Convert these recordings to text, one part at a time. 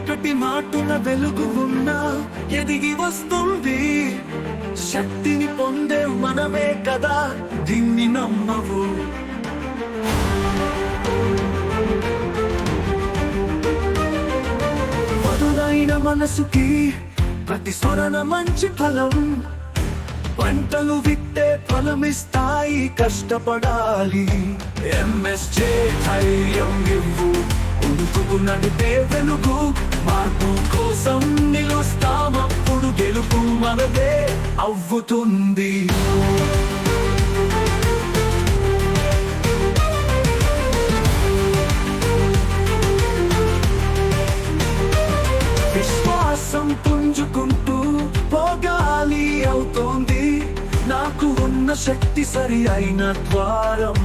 చీకటి మాటున వెలుగు ఉన్నా ఎదిగి వస్తుంది. శక్తిని పొందే మనమే కదా, దీన్ని నమ్మవు. మధురైన మనసుకి ప్రతి స్మరణ మంచి ఫలం. పంటలు విత్తే ఫలమిస్తాయి, కష్టపడాలి. ఎంఎస్జే ధైర్యం ఇవ్వు, ముందుకు నడిపే వెలుగు. మార్పు కోసం నిలుస్తామప్పుడు గెలుపు మనదే అవుతుంది. విశ్వాసం పుంజుకుంటూ పోగాలి అవుతోంది. నాకు ఉన్న శక్తి సరి అయిన ద్వారం.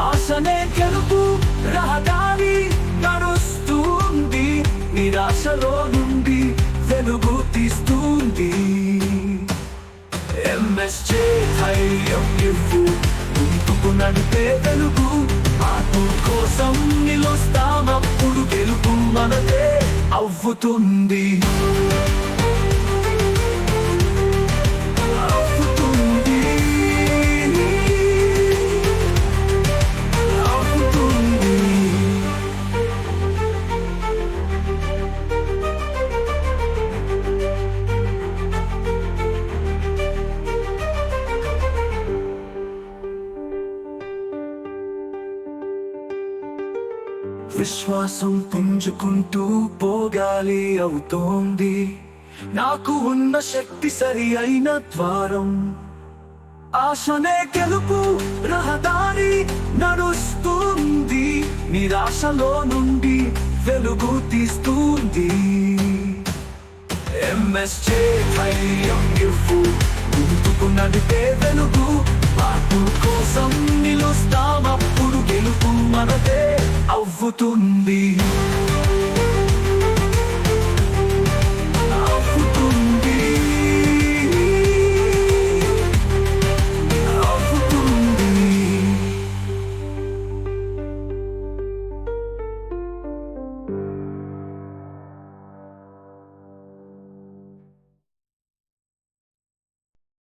ఆశనే గెలుపు రహదారి నడుస్తుంది. నిరాశలో నుండి వెలుగు తీస్తుంది. ఎంఎస్జే ధైర్యం ఇవ్వు, ముందుకు నడిపే వెలుగు. మార్పు కోసం నిలుస్తామప్పుడు గెలుపు మనదే అవుతుంది. విశ్వాసం పుంజుకుంటూ పోగాలి అవుతోంది. నాకు ఉన్న శక్తి సరి అయిన ద్వారం. ఆశనే గెలుపు రహదారి నడుస్తుంది. నిరాశలో నుండి వెలుగు తీస్తుంది. ఎంఎస్జే ధైర్యం ఇవ్వు, ముందుకు నడిపే వెలుగు. మార్పు కోసం నిలుస్తామప్పుడు గెలుపు మనదే అవుతుంది.